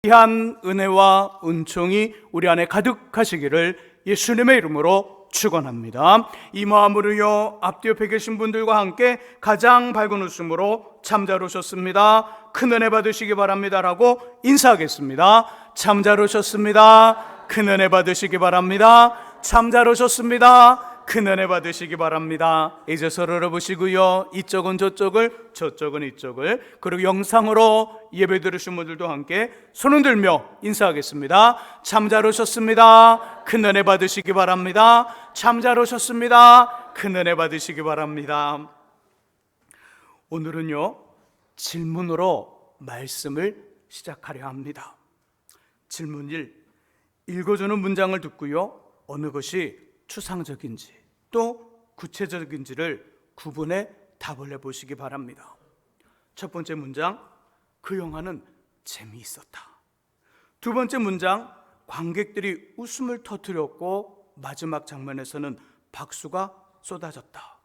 귀한 은혜와 은총이 우리 안에 가득하시기를 예수님의 이름으로 축원합니다. 이 마음으로요, 앞뒤 옆에 계신 분들과 함께 가장 밝은 웃음으로 참 잘 오셨습니다, 큰 은혜 받으시기 바랍니다라고 인사하겠습니다. 참 잘 오셨습니다, 큰 은혜 받으시기 바랍니다. 참 잘 오셨습니다, 큰 은혜 받으시기 바랍니다. 이제 서로를 보시고요, 이쪽은 저쪽을, 저쪽은 이쪽을, 그리고 영상으로 예배 들으신 분들도 함께 손을 들며 인사하겠습니다. 참 잘 오셨습니다, 큰 은혜 받으시기 바랍니다. 참 잘 오셨습니다, 큰 은혜 받으시기 바랍니다. 오늘은요, 질문으로 말씀을 시작하려 합니다. 질문 1, 읽어주는 문장을 듣고요, 어느 것이 추상적인지 또 구체적인지를 구분해 답을 해보시기 바랍니다. 첫 번째 문장, 그 영화는 재미있었다. 두 번째 문장, 관객들이 웃음을 터뜨렸고 마지막 장면에서는 박수가 쏟아졌다.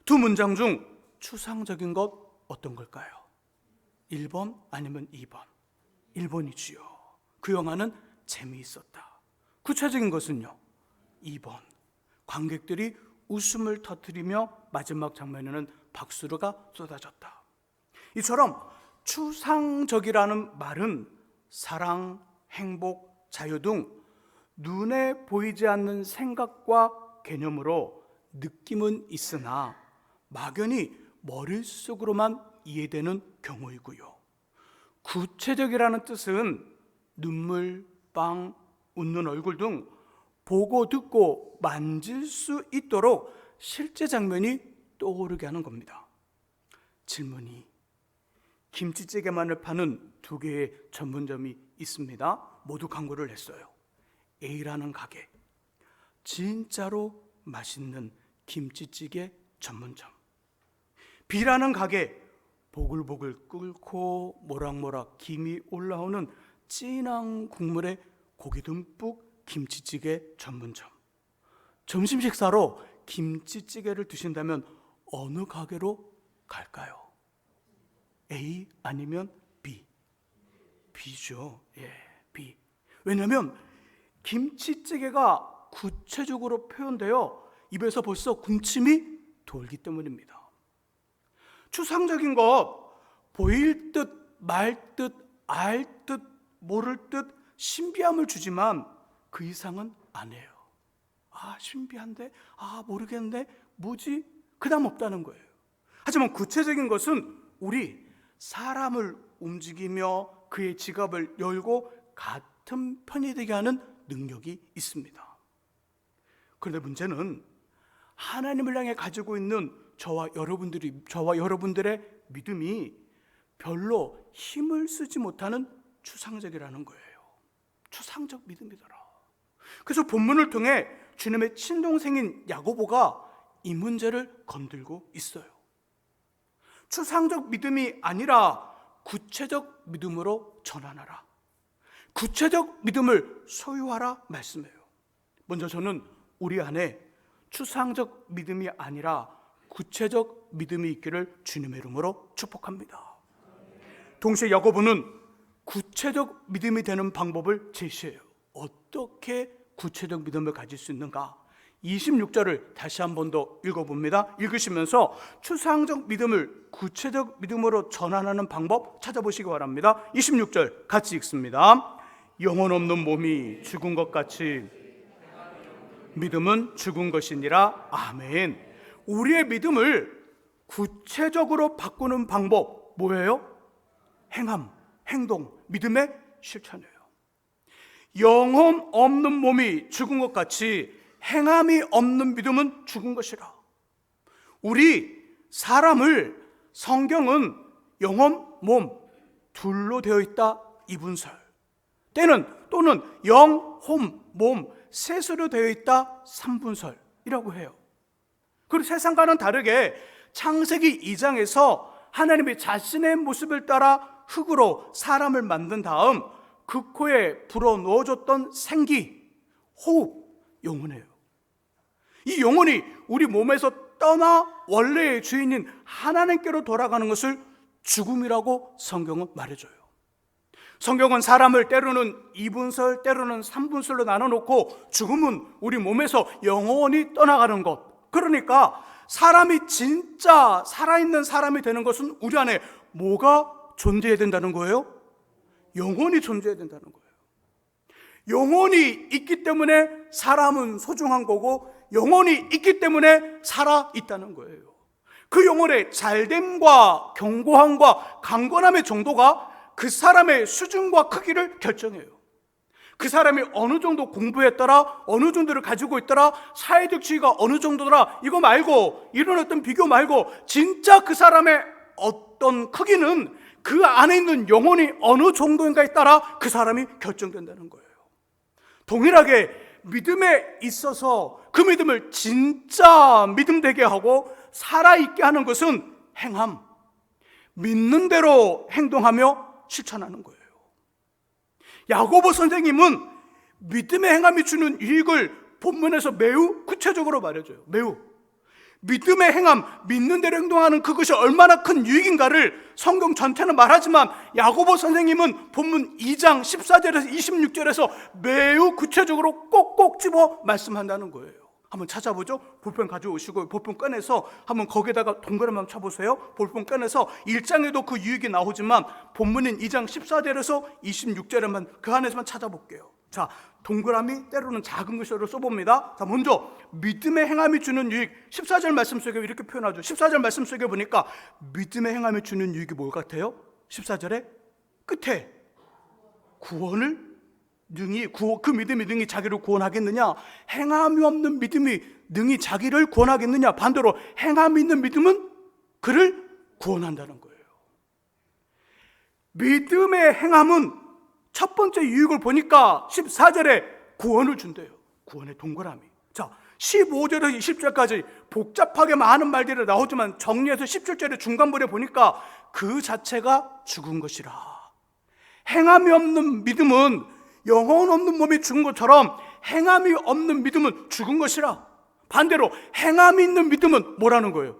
두 문장 중 추상적인 것 어떤 걸까요? 1번 아니면 2번? 1번이지요. 그 영화는 재미있었다. 구체적인 것은요? 2번. 관객들이 웃음을 터뜨리며 마지막 장면에는 박수가 쏟아졌다. 이처럼 추상적이라는 말은 사랑, 행복, 자유 등 눈에 보이지 않는 생각과 개념으로 느낌은 있으나 막연히 머릿속으로만 이해되는 경우이고요, 구체적이라는 뜻은 눈물, 빵, 웃는 얼굴 등 보고 듣고 만질 수 있도록 실제 장면이 떠오르게 하는 겁니다. 질문이, 김치찌개만을 파는 두 개의 전문점이 있습니다. 모두 광고를 했어요. A라는 가게, 진짜로 맛있는 김치찌개 전문점. B라는 가게, 보글보글 끓고 모락모락 김이 올라오는 진한 국물에 고기 듬뿍 김치찌개 전문점. 점심 식사로 김치찌개를 드신다면 어느 가게로 갈까요? A 아니면 B? B죠. 예, B. 왜냐하면 김치찌개가 구체적으로 표현되어 입에서 벌써 군침이 돌기 때문입니다. 추상적인 것, 보일 듯 말 듯 알 듯 모를 듯 신비함을 주지만 그 이상은 아니에요. 신비한데, 모르겠는데, 뭐지? 그다음 없다는 거예요. 하지만 구체적인 것은 우리 사람을 움직이며 그의 지갑을 열고 같은 편이 되게 하는 능력이 있습니다. 그런데 문제는 하나님을 향해 가지고 있는 저와 여러분들의 믿음이 별로 힘을 쓰지 못하는 추상적이라는 거예요. 추상적 믿음이더라. 그래서 본문을 통해 주님의 친동생인 야고보가 이 문제를 건들고 있어요. 추상적 믿음이 아니라 구체적 믿음으로 전환하라, 구체적 믿음을 소유하라 말씀해요. 먼저 저는 우리 안에 추상적 믿음이 아니라 구체적 믿음이 있기를 주님의 이름으로 축복합니다. 동시에 야고보는 구체적 믿음이 되는 방법을 제시해요. 어떻게 구체적 믿음을 가질 수 있는가? 26절을 다시 한 번 더 읽어봅니다. 읽으시면서 추상적 믿음을 구체적 믿음으로 전환하는 방법 찾아보시기 바랍니다. 26절 같이 읽습니다. 영혼 없는 몸이 죽은 것 같이 믿음은 죽은 것이니라. 아멘. 우리의 믿음을 구체적으로 바꾸는 방법 뭐예요? 행함, 행동, 믿음의 실천이에요. 영혼 없는 몸이 죽은 것 같이 행함이 없는 믿음은 죽은 것이라. 우리 사람을 성경은 영혼, 몸 둘로 되어 있다 이분설, 또는 영, 혼, 몸 셋으로 되어 있다 삼분설이라고 해요. 그리고 세상과는 다르게 창세기 2장에서 하나님이 자신의 모습을 따라 흙으로 사람을 만든 다음 그 코에 불어넣어줬던 생기, 호흡, 영혼이에요. 이 영혼이 우리 몸에서 떠나 원래의 주인인 하나님께로 돌아가는 것을 죽음이라고 성경은 말해줘요. 성경은 사람을 때로는 2분설, 때로는 3분설로 나눠놓고 죽음은 우리 몸에서 영원히 떠나가는 것. 그러니까 사람이 진짜 살아있는 사람이 되는 것은 우리 안에 뭐가 존재해야 된다는 거예요? 영혼이 존재해야 된다는 거예요. 영혼이 있기 때문에 사람은 소중한 거고, 영혼이 있기 때문에 살아있다는 거예요. 그 영혼의 잘됨과 견고함과 강건함의 정도가 그 사람의 수준과 크기를 결정해요. 그 사람이 어느 정도 공부했더라, 어느 정도를 가지고 있더라, 사회적 지위가 어느 정도더라, 이거 말고, 이런 어떤 비교 말고 진짜 그 사람의 어떤 크기는 그 안에 있는 영혼이 어느 정도인가에 따라 그 사람이 결정된다는 거예요. 동일하게 믿음에 있어서 그 믿음을 진짜 믿음되게 하고 살아있게 하는 것은 행함, 믿는 대로 행동하며 실천하는 거예요. 야고보 선생님은 믿음의 행함이 주는 유익을 본문에서 매우 구체적으로 말해줘요. 매우. 믿음의 행함, 믿는 대로 행동하는 그것이 얼마나 큰 유익인가를 성경 전체는 말하지만 야고보 선생님은 본문 2장 14절에서 26절에서 매우 구체적으로 꼭꼭 집어 말씀한다는 거예요. 한번 찾아보죠. 볼펜 가져오시고 볼펜 꺼내서 한번 거기에다가 동그라미 한번 쳐보세요. 볼펜 꺼내서 1장에도 그 유익이 나오지만 본문인 2장 14절에서 26절에만 그 안에서만 찾아볼게요. 자, 동그라미 때로는 작은 글씨로 써봅니다. 자, 먼저 믿음의 행함이 주는 유익, 14절 말씀 속에 이렇게 표현하죠. 14절 말씀 속에 보니까 믿음의 행함이 주는 유익이 뭘 같아요? 14절에 끝에 구원을 능히 그 믿음이 능히 자기를 구원하겠느냐? 행함이 없는 믿음이 능히 자기를 구원하겠느냐? 반대로 행함이 있는 믿음은 그를 구원한다는 거예요. 믿음의 행함은 첫 번째 유익을 보니까 14절에 구원을 준대요. 구원의 동그라미. 자, 15절에서 20절까지 복잡하게 많은 말들이 나오지만 정리해서 17절의 중간부에 보니까 그 자체가 죽은 것이라. 행함이 없는 믿음은 영혼 없는 몸이 죽은 것처럼 행함이 없는 믿음은 죽은 것이라. 반대로 행함이 있는 믿음은 뭐라는 거예요?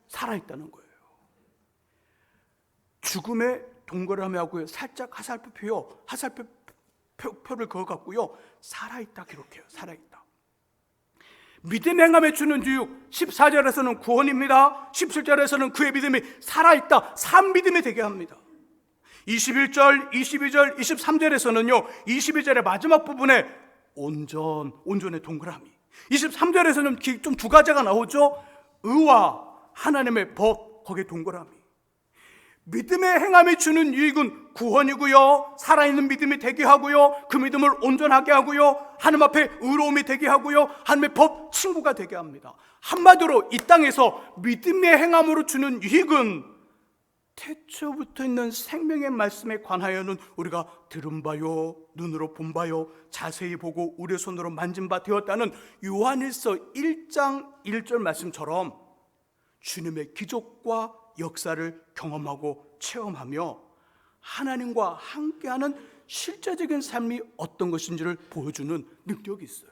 살아있다는 거예요. 죽음의 동그라미하고요 살짝 화살표를 그어갖고요 살아있다 기록해요. 살아있다. 믿음의 행함에 주는 유익, 14절에서는 구원입니다. 17절에서는 그의 믿음이 살아있다, 산 믿음이 되게 합니다. 21절, 22절, 23절에서는요 22절의 마지막 부분에 온전의 동그라미, 23절에서는 좀 두 가지가 나오죠. 의와 하나님의 법, 거기에 동그라미. 믿음의 행함이 주는 유익은 구원이고요, 살아있는 믿음이 되게 하고요, 그 믿음을 온전하게 하고요, 하나님 앞에 의로움이 되게 하고요, 하나님의 법 친구가 되게 합니다. 한마디로 이 땅에서 믿음의 행함으로 주는 유익은 태초부터 있는 생명의 말씀에 관하여는 우리가 들은 바요, 눈으로 본 바요, 자세히 보고 우리의 손으로 만진 바 되었다는 요한일서 1장 1절 말씀처럼 주님의 기적과 역사를 경험하고 체험하며 하나님과 함께하는 실제적인 삶이 어떤 것인지를 보여주는 능력이 있어요.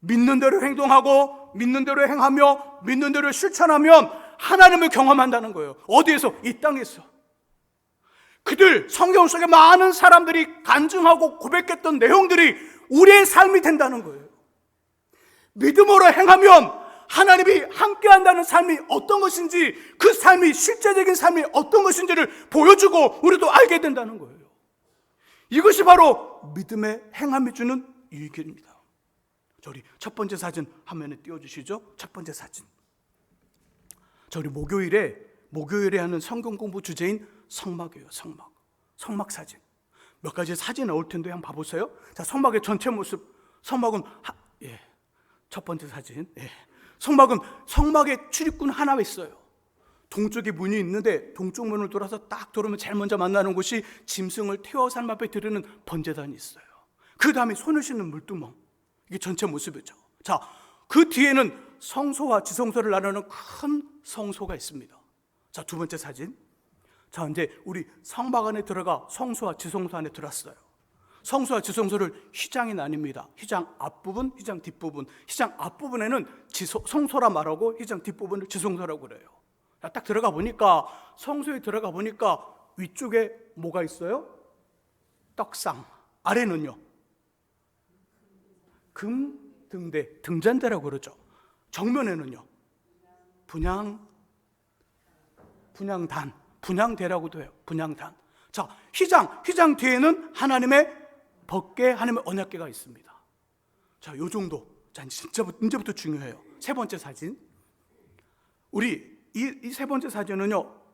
믿는 대로 행동하고 믿는 대로 행하며 믿는 대로 실천하면 하나님을 경험한다는 거예요. 어디에서? 이 땅에서. 그들 성경 속에 많은 사람들이 간증하고 고백했던 내용들이 우리의 삶이 된다는 거예요. 믿음으로 행하면 하나님이 함께한다는 삶이 어떤 것인지, 그 삶이 실제적인 삶이 어떤 것인지를 보여주고 우리도 알게 된다는 거예요. 이것이 바로 믿음의 행함이 주는 유익입니다. 우리 첫 번째 사진 화면에 띄워주시죠. 첫 번째 사진. 우리 목요일에 하는 성경 공부 주제인 성막이에요. 성막 사진. 몇 가지 사진 나올 텐데 한번 봐보세요. 자, 성막의 전체 모습. 성막은 첫 번째 사진. 성막에 출입문 하나 있어요. 동쪽에 문이 있는데 동쪽 문을 돌아서 딱 돌으면 제일 먼저 만나는 곳이 짐승을 태워 삶 앞에 드리는 번제단이 있어요. 그 다음에 손을 씻는 물두멍. 이게 전체 모습이죠. 자, 그 뒤에는 성소와 지성소를 나누는 큰 성소가 있습니다. 자, 두 번째 사진. 자, 이제 우리 성막 안에 들어가 성소와 지성소 안에 들어왔어요. 성소와 지성소를 휘장이 나뉩니다. 휘장 앞부분, 휘장 뒷부분. 휘장 앞부분에는 성소라 말하고 휘장 뒷부분을 지성소라고 그래요. 자, 딱 들어가 보니까 성소에 들어가 보니까 위쪽에 뭐가 있어요? 떡상, 아래는요 금등대, 등잔대라고 그러죠. 정면에는요 분향단, 분향대라고도 해요. 분향단. 자, 휘장 뒤에는 하나님의 법궤, 하나님의 언약궤가 있습니다. 자, 요 정도. 자, 이제부터 중요해요. 세 번째 사진. 우리 이 세 번째 사진은요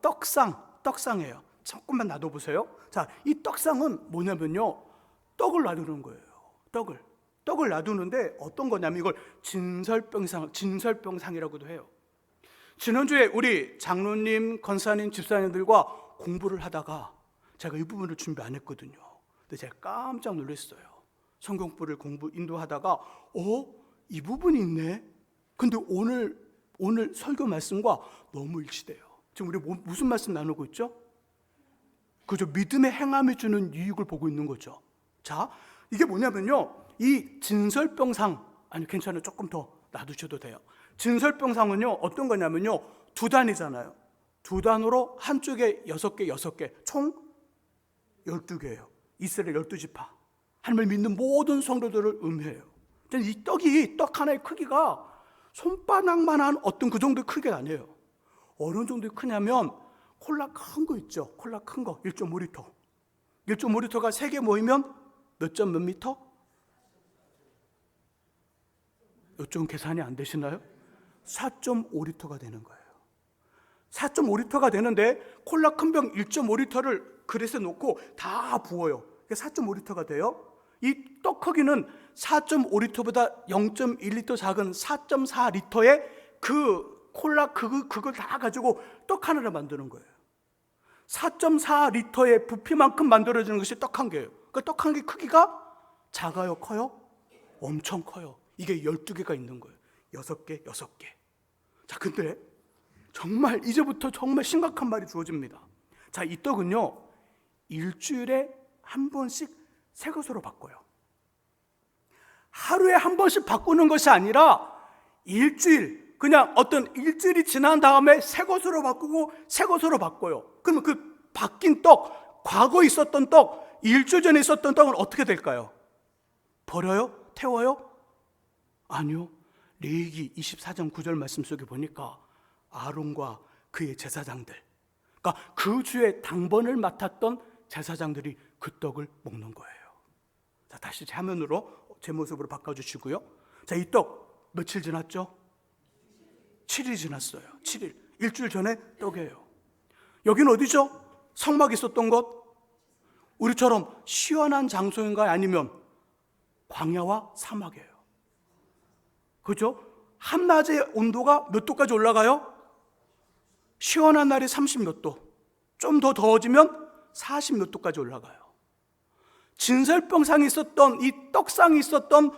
떡상이에요. 조금만 놔둬보세요. 자, 이 떡상은 뭐냐면요 떡을 놔두는 거예요. 떡을 놔두는데 어떤 거냐면 이걸 진설병상이라고도 해요. 지난주에 우리 장로님, 권사님, 집사님들과 공부를 하다가 제가 이 부분을 준비 안 했거든요. 근데 제가 깜짝 놀랐어요. 성경부를 인도하다가 이 부분이 있네. 근데 오늘 설교 말씀과 너무 일치돼요. 지금 우리 무슨 말씀 나누고 있죠? 그죠? 믿음의 행함이 주는 유익을 보고 있는 거죠. 자, 이게 뭐냐면요 이 진설병상, 아니 괜찮아요, 조금 더 놔두셔도 돼요. 진설병상은요 어떤 거냐면요 두 단이잖아요. 두 단으로 한쪽에 6개 총 12개예요 이스라엘 12지파, 하나님을 믿는 모든 성도들을 의미해요. 이 떡 하나의 크기가 손바닥만한 어떤 그 정도의 크기가 아니에요. 어느 정도 크냐면 콜라 큰 거 있죠. 콜라 큰 거 1.5리터 1.5리터가 3개 모이면 몇 미터? 이쪽은 계산이 안 되시나요? 4.5리터가 되는 거예요. 4.5리터가 되는데 콜라 큰 병 1.5리터를 그릇에 놓고 다 부어요. 4.5리터가 돼요. 이 떡 크기는 4.5리터보다 0.1리터 작은 4.4리터의 그 콜라 그걸 다 가지고 떡 하나를 만드는 거예요. 4.4리터의 부피만큼 만들어지는 것이 떡 한 개예요. 그 떡 한 개 크기가 작아요, 커요? 엄청 커요. 이게 12개가 있는 거예요. 6개. 자, 근데 정말 이제부터 정말 심각한 말이 주어집니다. 자, 이 떡은요 일주일에 한 번씩 새 것으로 바꿔요. 하루에 한 번씩 바꾸는 것이 아니라 그냥 어떤 일주일이 지난 다음에 새 것으로 바꾸고 새 것으로 바꿔요. 그러면 그 바뀐 떡, 과거에 있었던 떡, 일주일 전에 있었던 떡은 어떻게 될까요? 버려요? 태워요? 아니요. 레위기 24장 9절 말씀 속에 보니까 아론과 그의 제사장들, 그러니까 그 주의 당번을 맡았던 제사장들이 그 떡을 먹는 거예요. 자, 다시 제 화면으로 제 모습으로 바꿔주시고요. 자, 이 떡 며칠 지났죠? 7일 지났어요. 7일. 일주일 전에 떡이에요. 여기는 어디죠? 성막이 있었던 곳? 우리처럼 시원한 장소인가요? 아니면 광야와 사막이에요. 그죠? 한낮의 온도가 몇 도까지 올라가요? 시원한 날이 30몇 도, 좀 더 더워지면 40몇 도까지 올라가요. 진설병상이 있었던 이 떡상이 있었던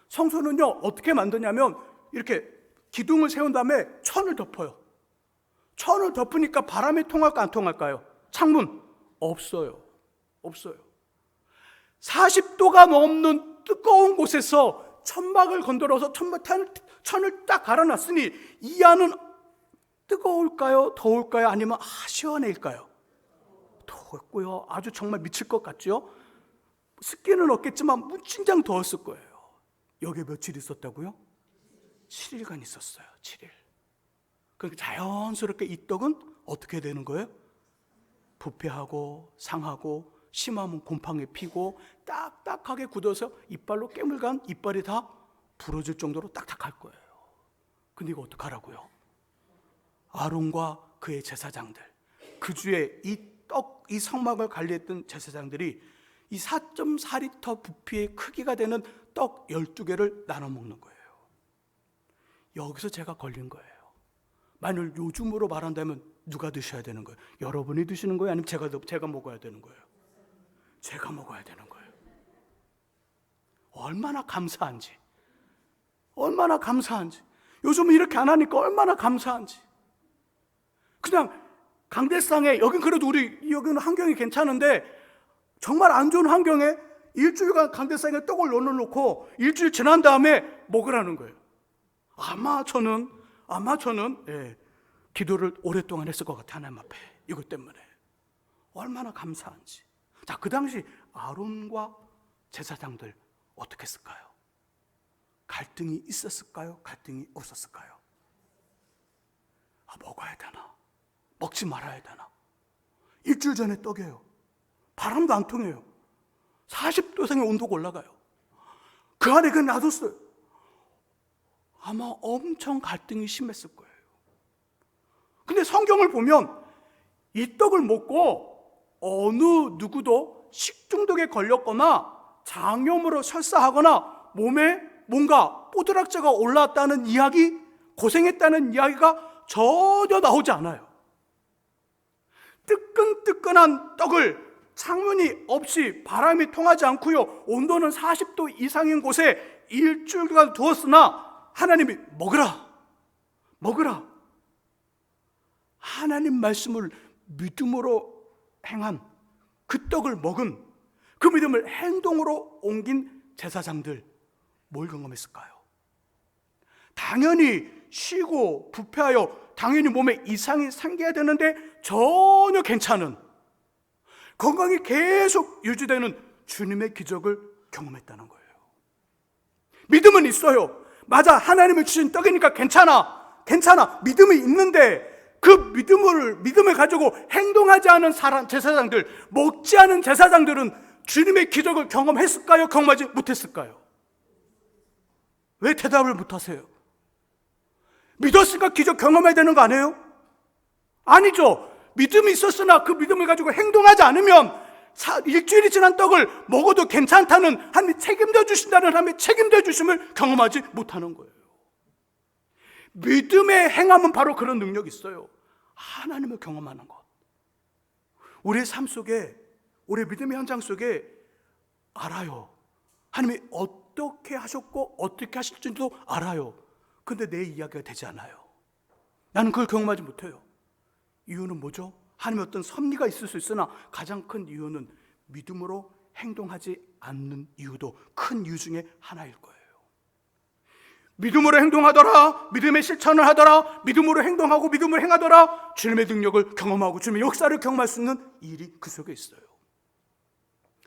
성소는요 어떻게 만드냐면 이렇게 기둥을 세운 다음에 천을 덮어요. 천을 덮으니까 바람이 통할까 안 통할까요? 창문 없어요. 40도가 넘는 뜨거운 곳에서 천막을 건드려서 천을 딱 갈아놨으니 이 안은 뜨거울까요? 더울까요? 아니면 시원해일까요? 더웠고요. 아주 정말 미칠 것 같죠? 습기는 없겠지만 무진장 더웠을 거예요. 여기에 며칠 있었다고요? 7일간 있었어요. 7일. 그러니까 자연스럽게 이 떡은 어떻게 되는 거예요? 부패하고 상하고 심하면 곰팡이 피고 딱딱하게 굳어서 이빨로 깨물간 이빨이 다 부러질 정도로 딱딱할 거예요. 근데 이거 어떡하라고요? 아론과 그의 제사장들, 그 주에 이 성막을 관리했던 제사장들이 이 4.4리터 부피의 크기가 되는 떡 12개를 나눠 먹는 거예요. 여기서 제가 걸린 거예요. 만일 요즘으로 말한다면 누가 드셔야 되는 거예요? 여러분이 드시는 거예요? 아니면 제가 먹어야 되는 거예요? 제가 먹어야 되는 거예요. 얼마나 감사한지. 요즘은 이렇게 안 하니까 얼마나 감사한지. 그냥 강대상에, 여긴 그래도 여기는 환경이 괜찮은데 정말 안 좋은 환경에 일주일간 강대상에 떡을 넣어놓고 일주일 지난 다음에 먹으라는 거예요. 아마 저는 기도를 오랫동안 했을 것 같아요. 하나님 앞에 이것 때문에 얼마나 감사한지. 자, 그 당시 아론과 제사장들 어떻게 했을까요? 갈등이 있었을까요? 갈등이 없었을까요? 먹어야 되나? 먹지 말아야 되나? 일주일 전에 떡이에요. 바람도 안 통해요. 40도 이상의 온도가 올라가요. 그 안에 그냥 놔뒀어요. 아마 엄청 갈등이 심했을 거예요. 근데 성경을 보면 이 떡을 먹고 어느 누구도 식중독에 걸렸거나 장염으로 설사하거나 몸에 뭔가 뽀드락자가 올라왔다는 이야기, 고생했다는 이야기가 전혀 나오지 않아요. 뜨끈뜨끈한 떡을 창문이 없이 바람이 통하지 않고요, 온도는 40도 이상인 곳에 일주일간 두었으나 하나님이 먹으라. 하나님 말씀을 믿음으로 행한 그 떡을 먹은, 그 믿음을 행동으로 옮긴 제사장들, 뭘 경험했을까요? 당연히 쉬고 부패하여 당연히 몸에 이상이 생겨야 되는데 전혀 괜찮은, 건강이 계속 유지되는 주님의 기적을 경험했다는 거예요. 믿음은 있어요. 맞아, 하나님이 주신 떡이니까 괜찮아. 믿음이 있는데 그 믿음을 가지고 행동하지 않은 제사장들, 먹지 않은 제사장들은 주님의 기적을 경험했을까요? 경험하지 못했을까요? 왜 대답을 못하세요? 믿었으니까 기적 경험해야 되는 거 아니에요? 아니죠. 믿음이 있었으나 그 믿음을 가지고 행동하지 않으면 일주일이 지난 떡을 먹어도 괜찮다는 하나님이 책임져 주신다는 하나님의 책임져 주심을 경험하지 못하는 거예요. 믿음의 행함은 바로 그런 능력이 있어요. 하나님을 경험하는 것. 우리의 삶 속에, 우리의 믿음의 현장 속에 알아요. 하나님이 어떻게 하셨고 어떻게 하실지도 알아요. 근데 내 이야기가 되지 않아요. 나는 그걸 경험하지 못해요. 이유는 뭐죠? 하나님의 어떤 섭리가 있을 수 있으나 가장 큰 이유는 믿음으로 행동하지 않는 이유도 큰 이유 중에 하나일 거예요. 믿음으로 행동하더라, 믿음의 실천을 하더라, 믿음으로 행동하고 믿음으로 행하더라, 주님의 능력을 경험하고 주님의 역사를 경험할 수 있는 일이 그 속에 있어요.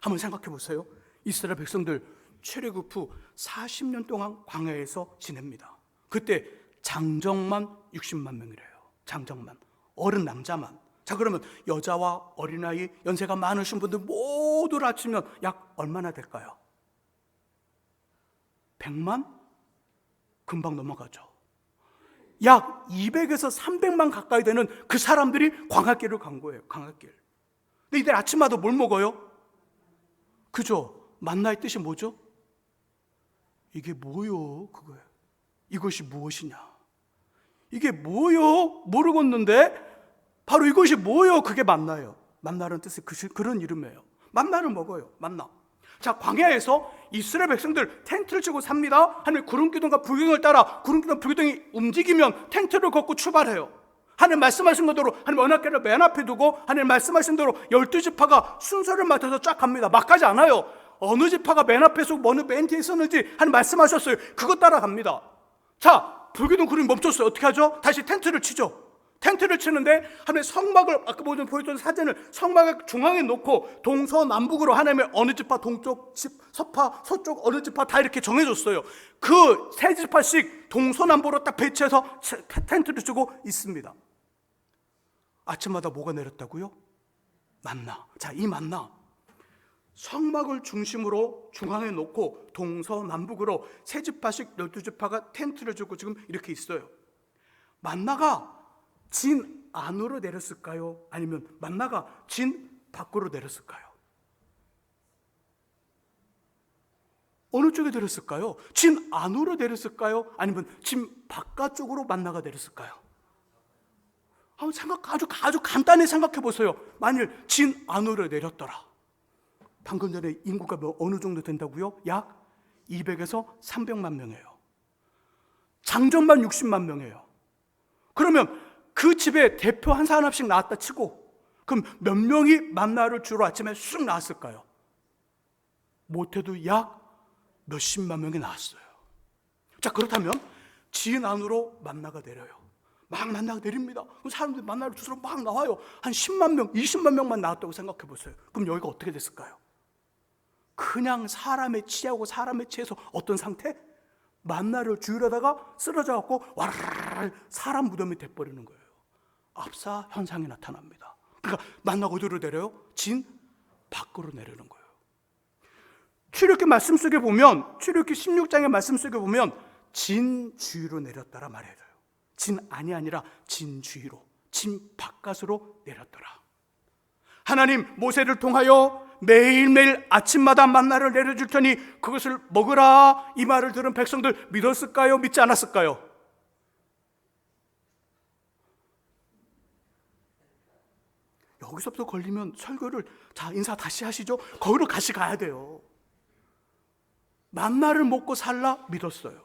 한번 생각해 보세요. 이스라엘 백성들 출애굽 후 40년 동안 광야에서 지냅니다. 그때 장정만 60만 명이래요. 장정만, 어른 남자만. 자, 그러면 여자와 어린아이, 연세가 많으신 분들 모두를 합치면 약 얼마나 될까요? 100만? 금방 넘어가죠. 약 200에서 300만 가까이 되는 그 사람들이 광야길을 간 거예요. 광야길. 근데 이들 아침마다 뭘 먹어요? 그죠? 만나의 뜻이 뭐죠? 이게 뭐요? 그거예요. 이것이 무엇이냐? 이게 뭐요? 모르겠는데 바로 이것이 뭐요? 그게 만나예요. 만나라는 뜻이 그런 이름이에요. 만나를 먹어요. 만나. 자, 광야에서 이스라엘 백성들 텐트를 치고 삽니다. 하나님 구름기둥과 불기둥을 따라 구름기둥과 불기둥이 움직이면 텐트를 걷고 출발해요. 하나님 말씀하신 대로 하나님 언약궤를 맨 앞에 두고 하나님 말씀하신 대로 12지파가 순서를 맡아서 쫙 갑니다. 막 가지 않아요. 어느 지파가 맨 앞에 서고 어느 맨 뒤에 있었는지 하나님 말씀하셨어요. 그거 따라갑니다. 자, 불기둥 구름이 멈췄어요. 어떻게 하죠? 다시 텐트를 치죠. 텐트를 치는데 하나님의 성막을, 아까 보여줬던 사진을 성막을 중앙에 놓고 동서남북으로 하나님의 어느 지파 동쪽, 서파, 서쪽 어느 지파 다 이렇게 정해줬어요. 그 세 지파씩 동서남북으로 딱 배치해서 텐트를 치고 있습니다. 아침마다 뭐가 내렸다고요? 만나. 자, 이 만나 성막을 중심으로 중앙에 놓고 동서남북으로 세 지파씩 12지파가 텐트를 주고 지금 이렇게 있어요. 만나가 진 안으로 내렸을까요? 아니면 만나가 진 밖으로 내렸을까요? 어느 쪽에 내렸을까요? 진 안으로 내렸을까요? 아니면 진 바깥쪽으로 만나가 내렸을까요? 아주 간단히 생각해 보세요. 만일 진 안으로 내렸더라. 방금 전에 인구가 어느 정도 된다고요? 약 200에서 300만 명이에요. 장정만 60만 명이에요. 그러면 그 집에 대표 한 사람씩 나왔다 치고 그럼 몇 명이 만나를 주러 아침에 쑥 나왔을까요? 못해도 약 몇십만 명이 나왔어요. 자, 그렇다면 진 안으로 만나가 내려요. 막 만나가 내립니다. 그럼 사람들이 만나러 주스러 막 나와요. 한 10만 명, 20만 명만 나왔다고 생각해 보세요. 그럼 여기가 어떻게 됐을까요? 그냥 사람에 취하고 사람에 취해서 어떤 상태? 만나를 주우려다가 쓰러져갖고 와르르 사람 무덤이 돼버리는 거예요. 압사 현상이 나타납니다. 그러니까 만나가 어디로 내려요? 진 밖으로 내려는 거예요. 출애굽기 말씀 속에 보면, 출애굽기 16장의 말씀 속에 보면 진 주위로 내렸다라 말해요. 진 안이 아니라 진 주위로, 진 바깥으로 내렸더라. 하나님 모세를 통하여 매일매일 아침마다 만나를 내려줄 테니 그것을 먹으라, 이 말을 들은 백성들 믿었을까요? 믿지 않았을까요? 여기서부터 걸리면 설교를, 자, 인사 다시 하시죠. 거기로 다시 가야 돼요. 만나를 먹고 살라 믿었어요.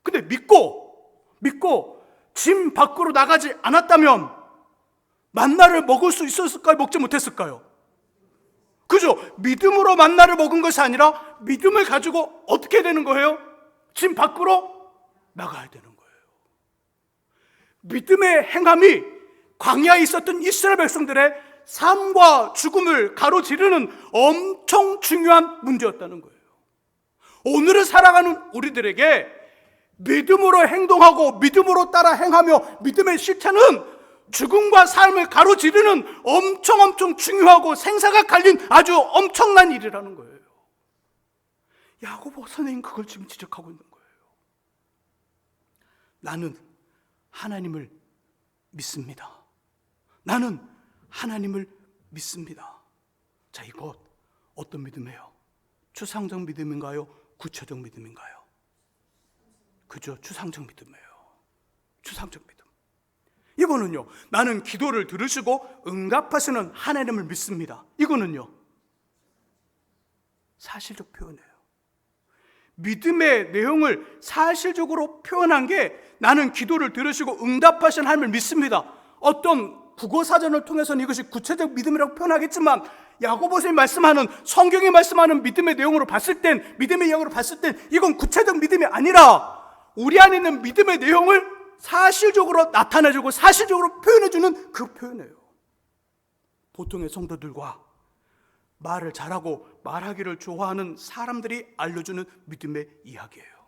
근데 믿고 짐 밖으로 나가지 않았다면 만나를 먹을 수 있었을까요? 먹지 못했을까요? 그죠? 믿음으로 만나를 먹은 것이 아니라 믿음을 가지고 어떻게 되는 거예요? 짐 밖으로 나가야 되는 거예요. 믿음의 행함이 광야에 있었던 이스라엘 백성들의 삶과 죽음을 가로지르는 엄청 중요한 문제였다는 거예요. 오늘을 살아가는 우리들에게 믿음으로 행동하고 믿음으로 따라 행하며 믿음의 실천은 죽음과 삶을 가로지르는 엄청 중요하고 생사가 갈린 아주 엄청난 일이라는 거예요. 야고보 선생님 그걸 지금 지적하고 있는 거예요. 나는 하나님을 믿습니다. 나는 하나님을 믿습니다. 자, 이것 어떤 믿음이에요? 추상적 믿음인가요? 구체적 믿음인가요? 그죠? 추상적 믿음이에요. 추상적 믿음. 이거는요, 나는 기도를 들으시고 응답하시는 하나님을 믿습니다. 이거는요, 사실적 표현이에요. 믿음의 내용을 사실적으로 표현한 게 나는 기도를 들으시고 응답하시는 하나님을 믿습니다. 어떤 국어사전을 통해서는 이것이 구체적 믿음이라고 표현하겠지만 야고보서에 말씀하는, 성경이 말씀하는 믿음의 내용으로 봤을 땐, 믿음의 내용으로 봤을 땐 이건 구체적 믿음이 아니라 우리 안에 있는 믿음의 내용을 사실적으로 나타내주고 사실적으로 표현해주는 그 표현이에요. 보통의 성도들과 말을 잘하고 말하기를 좋아하는 사람들이 알려주는 믿음의 이야기예요.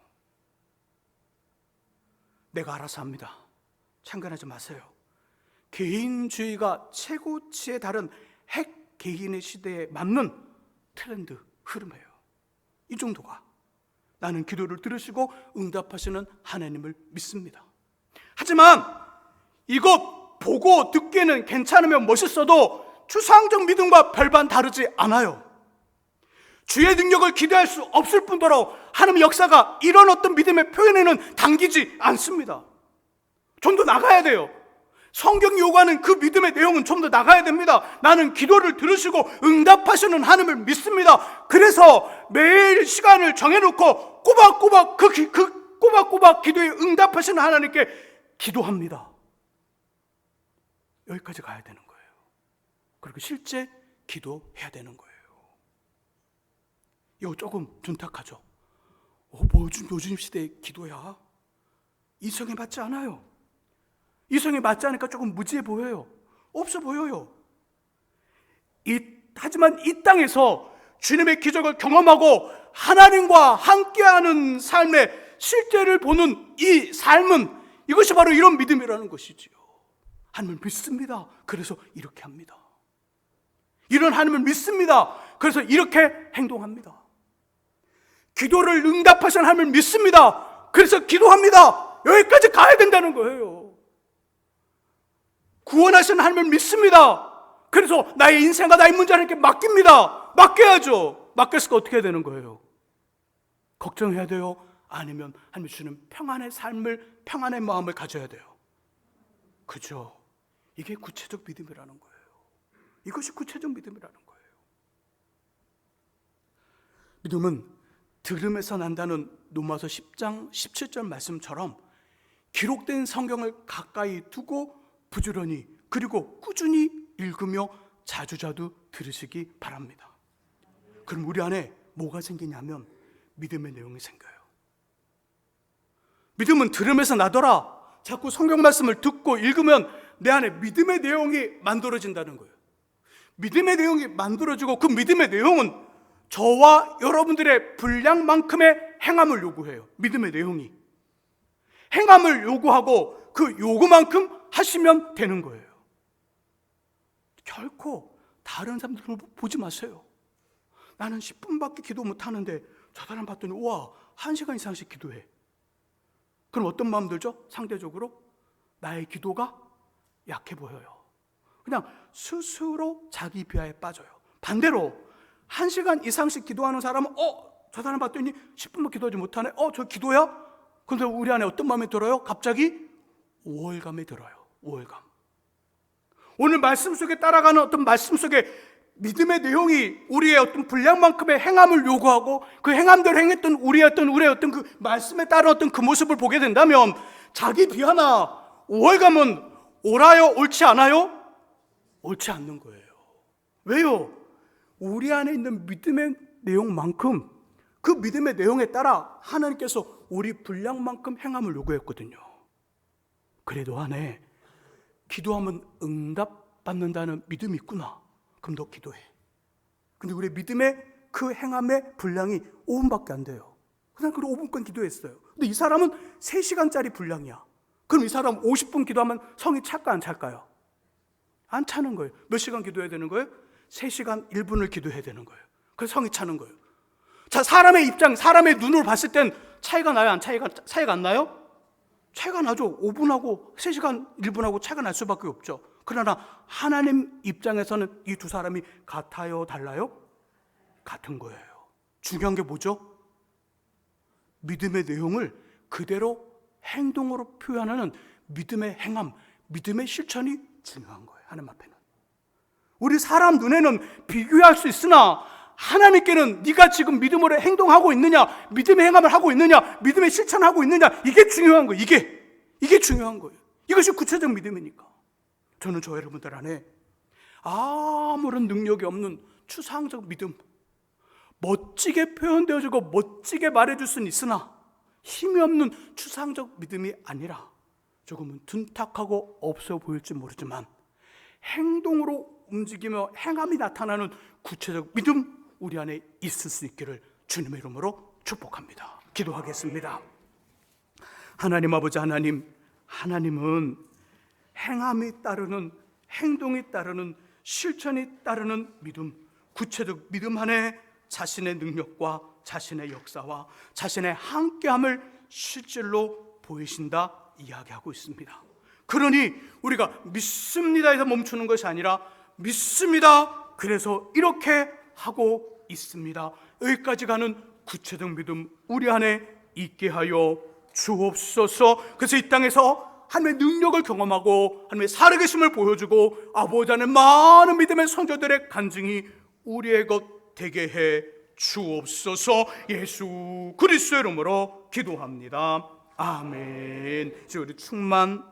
내가 알아서 합니다. 참견하지 마세요. 개인주의가 최고치에 달한 핵 개인의 시대에 맞는 트렌드, 흐름이에요. 이 정도가. 나는 기도를 들으시고 응답하시는 하나님을 믿습니다. 하지만 이거 보고 듣기에는 괜찮으면 멋있어도 추상적 믿음과 별반 다르지 않아요. 주의 능력을 기대할 수 없을 뿐더러 하나님의 역사가 이런 어떤 믿음의 표현에는 당기지 않습니다. 좀 더 나가야 돼요. 성경이 요구하는 그 믿음의 내용은 좀 더 나가야 됩니다. 나는 기도를 들으시고 응답하시는 하나님을 믿습니다. 그래서 매일 시간을 정해놓고 꼬박꼬박 꼬박꼬박 기도에 응답하시는 하나님께 기도합니다. 여기까지 가야 되는 거예요. 그리고 실제 기도해야 되는 거예요. 이거 조금 둔탁하죠. 뭐 요즘 시대의 기도야? 이성에 맞지 않아요. 이성에 맞지 않으니까 조금 무지해 보여요. 없어 보여요. 하지만 이 땅에서 주님의 기적을 경험하고 하나님과 함께하는 삶의 실제를 보는 이 삶은, 이것이 바로 이런 믿음이라는 것이지요. 하나님을 믿습니다. 그래서 이렇게 합니다. 이런 하나님을 믿습니다. 그래서 이렇게 행동합니다. 기도를 응답하시는 하나님을 믿습니다. 그래서 기도합니다. 여기까지 가야 된다는 거예요. 구원하시는 하나님을 믿습니다. 그래서 나의 인생과 나의 문제를 이렇게 맡깁니다. 맡겨야죠. 맡겼으니까 어떻게 해야 되는 거예요? 걱정해야 돼요? 아니면 하나님 주시는 평안의 삶을, 평안의 마음을 가져야 돼요. 그죠? 이게 구체적 믿음이라는 거예요. 이것이 구체적 믿음이라는 거예요. 믿음은 들음에서 난다는 로마서 10장 17절 말씀처럼 기록된 성경을 가까이 두고 부지런히 그리고 꾸준히 읽으며 자주자주 들으시기 바랍니다. 그럼 우리 안에 뭐가 생기냐면 믿음의 내용이 생겨요. 믿음은 들음에서 나더라. 자꾸 성경 말씀을 듣고 읽으면 내 안에 믿음의 내용이 만들어진다는 거예요. 믿음의 내용이 만들어지고 그 믿음의 내용은 저와 여러분들의 분량만큼의 행함을 요구해요. 믿음의 내용이 행함을 요구하고 그 요구만큼 하시면 되는 거예요. 결코 다른 사람들을 보지 마세요. 나는 10분밖에 기도 못하는데 저 사람 봤더니 우와 1시간 이상씩 기도해. 그럼 어떤 마음 들죠? 상대적으로 나의 기도가 약해 보여요. 그냥 스스로 자기 비하에 빠져요. 반대로 1시간 이상씩 기도하는 사람은 저 사람 봤더니 10분만 기도하지 못하네. 저 기도야? 그런데 우리 안에 어떤 마음이 들어요? 갑자기 우월감이 들어요. 우월감. 오늘 말씀 속에 따라가는 어떤 말씀 속에 믿음의 내용이 우리의 어떤 분량만큼의 행함을 요구하고 그 행함대로 행했던 우리의 어떤 그 말씀에 따른 어떤 그 모습을 보게 된다면 자기 비하나 우월감은 옳아요? 옳지 않아요? 옳지 않는 거예요. 왜요? 우리 안에 있는 믿음의 내용만큼 그 믿음의 내용에 따라 하나님께서 우리 분량만큼 행함을 요구했거든요. 그래도 안에 기도하면 응답받는다는 믿음이 있구나. 그럼 너 기도해. 근데 우리 믿음의 그 행함의 분량이 5분밖에 안 돼요. 그냥 5분간 기도했어요. 근데 이 사람은 3시간짜리 분량이야. 그럼 이 사람 50분 기도하면 성이 찰까 안 찰까요? 안 차는 거예요. 몇 시간 기도해야 되는 거예요? 3시간 1분을 기도해야 되는 거예요. 그래서 성이 차는 거예요. 자, 사람의 입장, 사람의 눈으로 봤을 땐 차이가 나요? 차이가 안 나요? 차이가 나죠. 5분하고 3시간 1분하고 차이가 날 수밖에 없죠. 그러나 하나님 입장에서는 이 두 사람이 같아요? 달라요? 같은 거예요. 중요한 게 뭐죠? 믿음의 내용을 그대로 행동으로 표현하는 믿음의 행함, 믿음의 실천이 중요한 거예요. 하나님 앞에는. 우리 사람 눈에는 비교할 수 있으나 하나님께는 네가 지금 믿음으로 행동하고 있느냐, 믿음의 행함을 하고 있느냐, 믿음의 실천하고 있느냐, 이게 중요한 거예요. 이게 중요한 거예요. 이것이 구체적 믿음이니까. 저는 저 여러분들 안에 아무런 능력이 없는 추상적 믿음, 멋지게 표현되어지고 멋지게 말해줄 수는 있으나 힘이 없는 추상적 믿음이 아니라 조금은 둔탁하고 없어 보일지 모르지만 행동으로 움직이며 행함이 나타나는 구체적 믿음 우리 안에 있을 수 있기를 주님의 이름으로 축복합니다. 기도하겠습니다. 하나님 아버지 하나님은 행함이 따르는, 행동이 따르는, 실천이 따르는 믿음, 구체적 믿음 안에 자신의 능력과 자신의 역사와 자신의 함께함을 실질로 보이신다 이야기하고 있습니다. 그러니 우리가 믿습니다에서 멈추는 것이 아니라 믿습니다, 그래서 이렇게 하고 있습니다, 여기까지 가는 구체적 믿음 우리 안에 있게 하여 주옵소서. 그래서 이 땅에서 하나님의 능력을 경험하고 하나님의 살아계심을 보여주고 아버지 안에 많은 믿음의 성도들의 간증이 우리의 것 되게 해 주옵소서. 예수 그리스도의 이름으로 기도합니다. 아멘. 이제 우리 충만